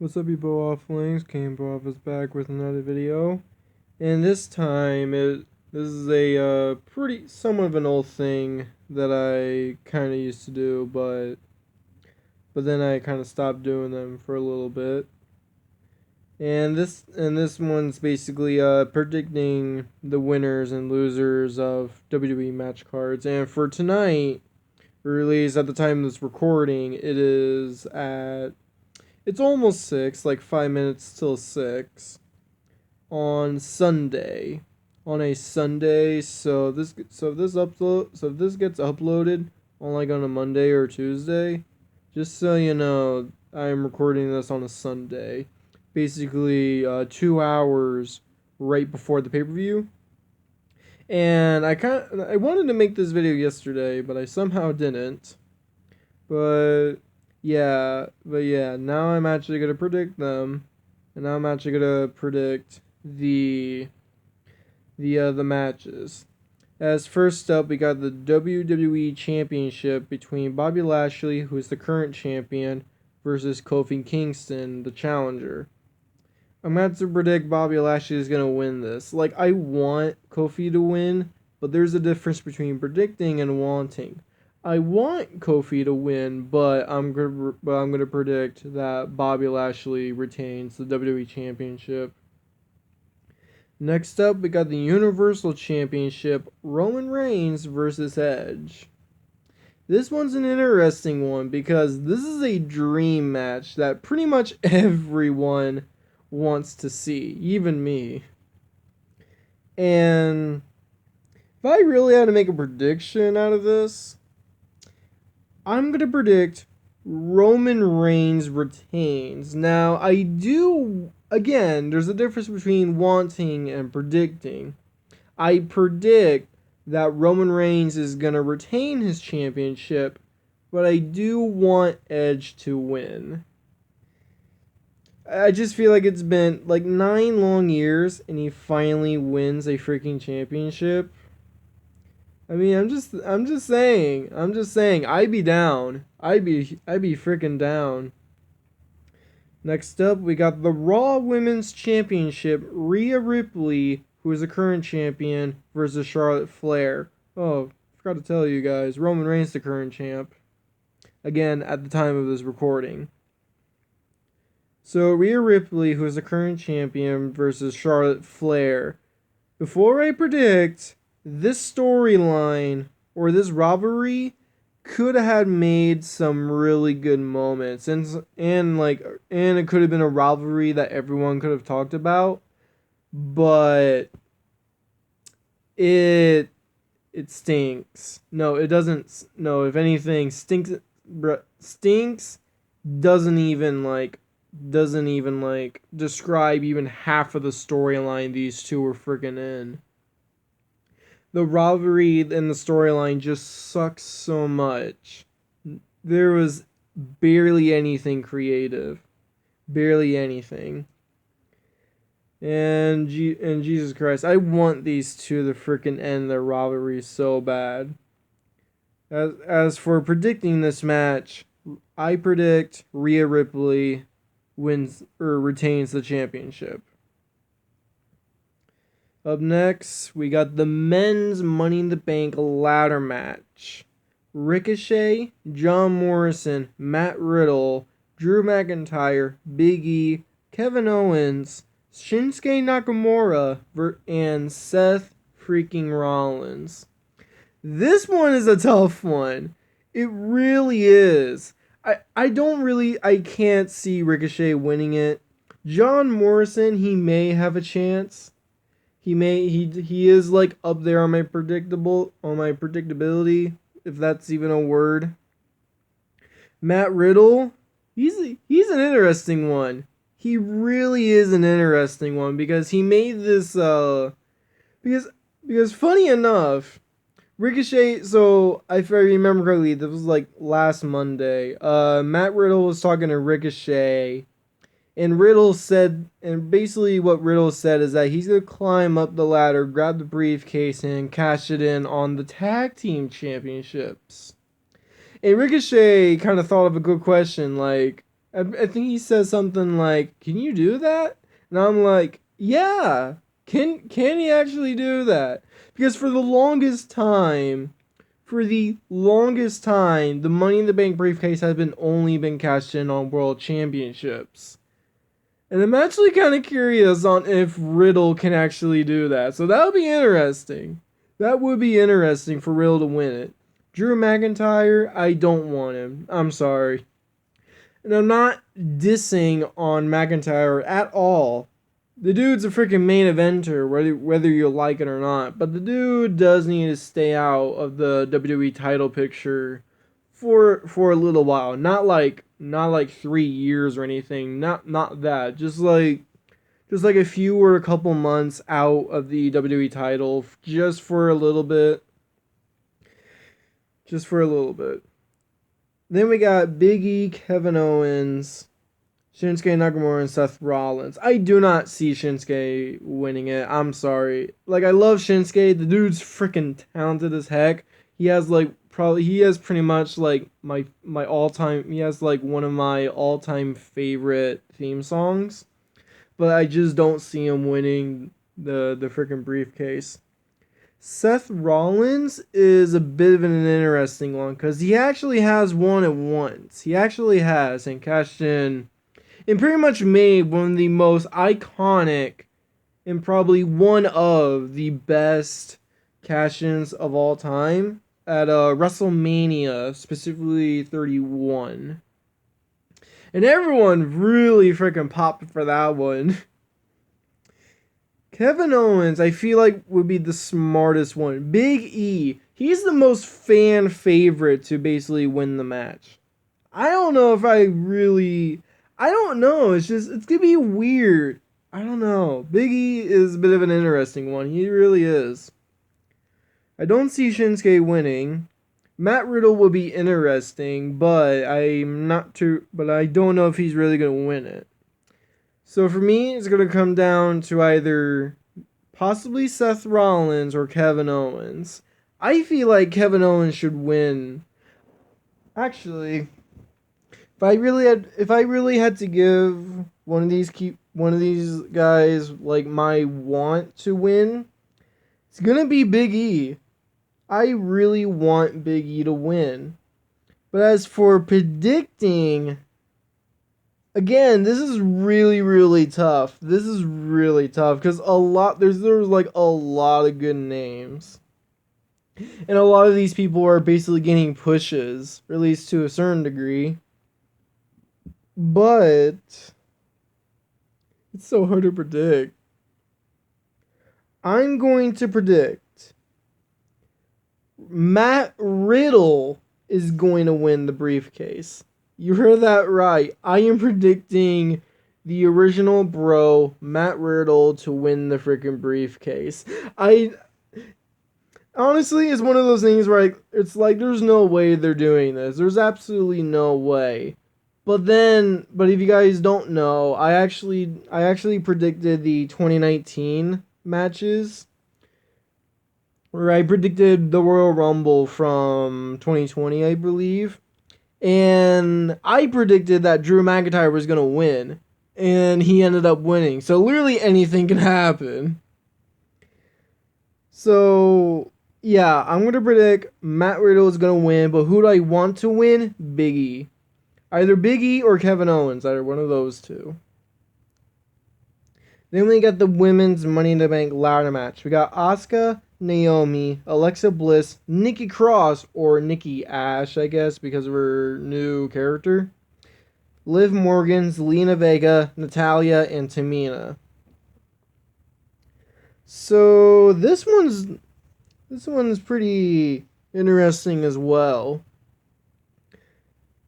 What's up, you Off Links? Off is back with another video, and this time this is a pretty somewhat of an old thing that I kind of used to do, but then I kind of stopped doing them for a little bit. And this one's basically predicting the winners and losers of WWE match cards. And for tonight, released at the time of this recording, it's almost 6, like 5 minutes till 6 on Sunday. On a Sunday, so if this gets uploaded on a Monday or Tuesday, just so you know, I'm recording this on a Sunday, basically 2 hours right before the pay-per-view. And I wanted to make this video yesterday, but I somehow didn't. But yeah, now I'm actually gonna predict them, and now I'm actually gonna predict the matches. As first up, we got the WWE Championship between Bobby Lashley, who is the current champion, versus Kofi Kingston, the challenger. I'm going to have to predict Bobby Lashley is going to win this. Like, I want Kofi to win, but there's a difference between predicting and wanting. I want Kofi to win, but I'm gonna predict that Bobby Lashley retains the WWE Championship. Next up, we got the Universal Championship, Roman Reigns versus Edge. This one's an interesting one because this is a dream match that pretty much everyone wants to see, even me. And if I really had to make a prediction out of this, I'm going to predict Roman Reigns retains. Now, again, there's a difference between wanting and predicting. I predict that Roman Reigns is going to retain his championship, but I do want Edge to win. I just feel like it's been like 9 long years and he finally wins a freaking championship. I mean, I'm just saying, I'd be down. I'd be freaking down. Next up, we got the Raw Women's Championship, Rhea Ripley, who is the current champion, versus Charlotte Flair. Oh, forgot to tell you guys, Roman Reigns the current champ. Again, at the time of this recording. So, Rhea Ripley, who is the current champion, versus Charlotte Flair. Before I predict, this storyline or this rivalry could have had made some really good moments, and it could have been a rivalry that everyone could have talked about, but it stinks. No, it doesn't. No, if anything, stinks doesn't even describe even half of the storyline these two are freaking in. The rivalry and the storyline just sucks so much. There was barely anything creative. Barely anything. And Jesus Christ, I want these two to freaking end their rivalry so bad. As for predicting this match, I predict Rhea Ripley wins or retains the championship. Up next, we got the men's Money in the Bank ladder match. Ricochet, John Morrison, Matt Riddle, Drew McIntyre, Big E, Kevin Owens, Shinsuke Nakamura, and Seth freaking Rollins. This one is a tough one. It really is. I can't see Ricochet winning it. John Morrison, he may have a chance. He is like up there on my predictability, if that's even a word. Matt Riddle, he's an interesting one. He really is an interesting one because he made this because funny enough, Ricochet, so if I remember correctly, this was like last Monday. Matt Riddle was talking to Ricochet. And basically what Riddle said is that he's going to climb up the ladder, grab the briefcase, and cash it in on the tag team championships. And Ricochet kind of thought of a good question, like, I think he says something like, "Can you do that?" And I'm like, "Yeah, can he actually do that?" Because for the longest time, the Money in the Bank briefcase has been only been cashed in on World Championships. And I'm actually kind of curious on if Riddle can actually do that. So that would be interesting. That would be interesting for Riddle to win it. Drew McIntyre, I don't want him. I'm sorry. And I'm not dissing on McIntyre at all. The dude's a freaking main eventer, whether you like it or not. But the dude does need to stay out of the WWE title picture for a little while. Not like 3 years or anything. Not that. Just like a few or a couple months out of the WWE title, just for a little bit. Just for a little bit. Then we got Big E, Kevin Owens, Shinsuke Nakamura, and Seth Rollins. I do not see Shinsuke winning it. I'm sorry. Like, I love Shinsuke. The dude's freaking talented as heck. He has pretty much like my all time. He has like one of my all time favorite theme songs. But I just don't see him winning the freaking briefcase. Seth Rollins is a bit of an interesting one because he actually has won it once. He actually has and cashed in and pretty much made one of the most iconic and probably one of the best cash-ins of all time at WrestleMania, specifically 31. And everyone really freaking popped for that one. Kevin Owens, I feel like, would be the smartest one. Big E, he's the most fan favorite to basically win the match. I don't know if I don't know. It's gonna be weird. I don't know. Big E is a bit of an interesting one. He really is. I don't see Shinsuke winning. Matt Riddle will be interesting, but I don't know if he's really gonna win it. So for me, it's going to come down to either possibly Seth Rollins or Kevin Owens. I feel like Kevin Owens should win. Actually, if I really had to give one of these guys like my want to win, it's going to be Big E. I really want Big E to win. But as for predicting, again, this is really, really tough. This is really tough because there's like a lot of good names, and a lot of these people are basically getting pushes, or at least to a certain degree. But it's so hard to predict. I'm going to predict Matt Riddle is going to win the briefcase. You heard that right. I am predicting the original bro, Matt Riddle, to win the freaking briefcase. I honestly, it's one of those things where it's like there's no way they're doing this. There's absolutely no way. But if you guys don't know, I actually predicted the 2019 matches where I predicted the Royal Rumble from 2020, I believe. And I predicted that Drew McIntyre was going to win. And he ended up winning. So literally anything can happen. So, yeah, I'm going to predict Matt Riddle is going to win. But who do I want to win? Big E. Either Big E or Kevin Owens. Either one of those two. Then we got the women's Money in the Bank ladder match. We got Asuka, Naomi, Alexa Bliss, Nikki Cross, or Nikki Ash, I guess, because of her new character. Liv Morgan, Zelina Vega, Natalya, and Tamina. So this one's pretty interesting as well.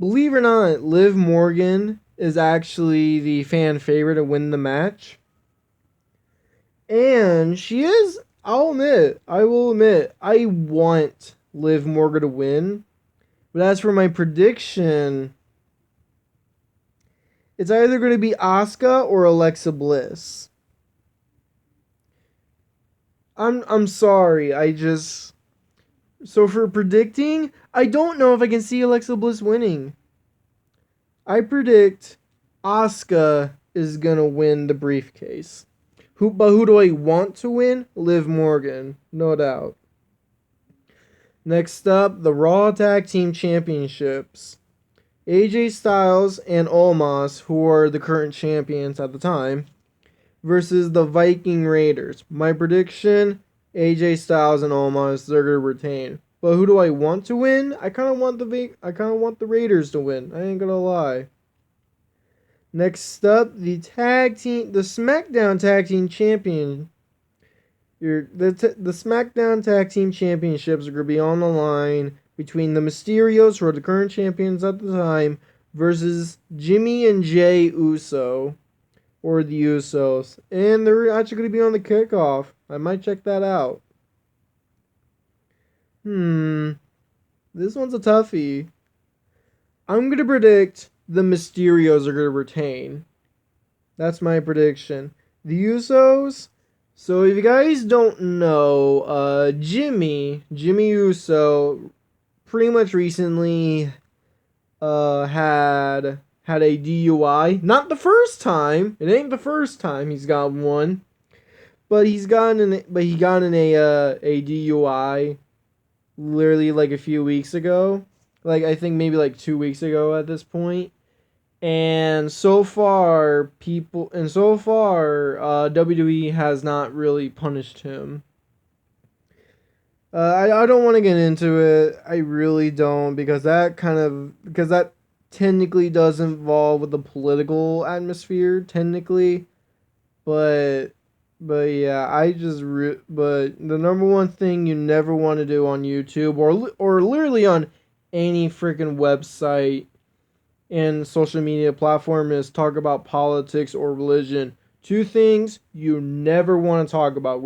Believe it or not, Liv Morgan is actually the fan favorite to win the match. And she is, I will admit, I want Liv Morgan to win. But as for my prediction, it's either going to be Asuka or Alexa Bliss. I'm sorry, so for predicting, I don't know if I can see Alexa Bliss winning. I predict Asuka is gonna win the briefcase. But who do I want to win? Liv Morgan, no doubt. Next up, the Raw Tag Team Championships. AJ Styles and Omos, who are the current champions at the time, versus the Viking Raiders. My prediction: AJ Styles and Omos, they're gonna retain. But who do I want to win? I kind of want the Raiders to win. I ain't gonna lie. Next up, the SmackDown Tag Team Champion. The SmackDown Tag Team Championships are gonna be on the line between the Mysterios, who are the current champions at the time, versus Jimmy and Jay Uso, or the Usos, and they're actually gonna be on the kickoff. I might check that out. This one's a toughie. I'm gonna predict the Mysterios are gonna retain. That's my prediction. The Usos. So if you guys don't know, Jimmy Uso, pretty much recently, had a DUI. Not the first time. It ain't the first time he's got one, but he got in a DUI, literally like a few weeks ago. Like I think maybe like 2 weeks ago at this point. And so far, WWE has not really punished him. I don't want to get into it. I really don't, because that technically does involve with the political atmosphere technically, but yeah, but the number one thing you never want to do on YouTube or literally on any freaking website and social media platform is talk about politics or religion. Two things you never want to talk about: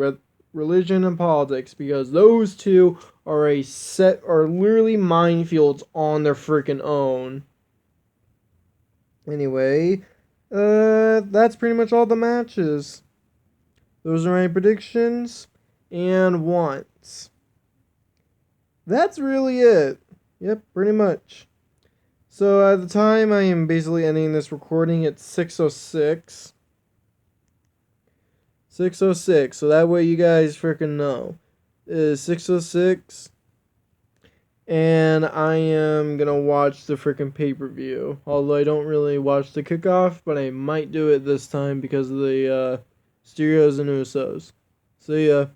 religion and politics, because those two are literally minefields on their freaking own. Anyway, that's pretty much all the matches. Those are my predictions and wants. That's really it. Yep, pretty much. So at the time I am basically ending this recording at 6:06. 6:06, so that way you guys freaking know. It is 6:06. And I am gonna watch the freaking pay-per-view. Although I don't really watch the kickoff, but I might do it this time because of the Stereos and Usos. See ya.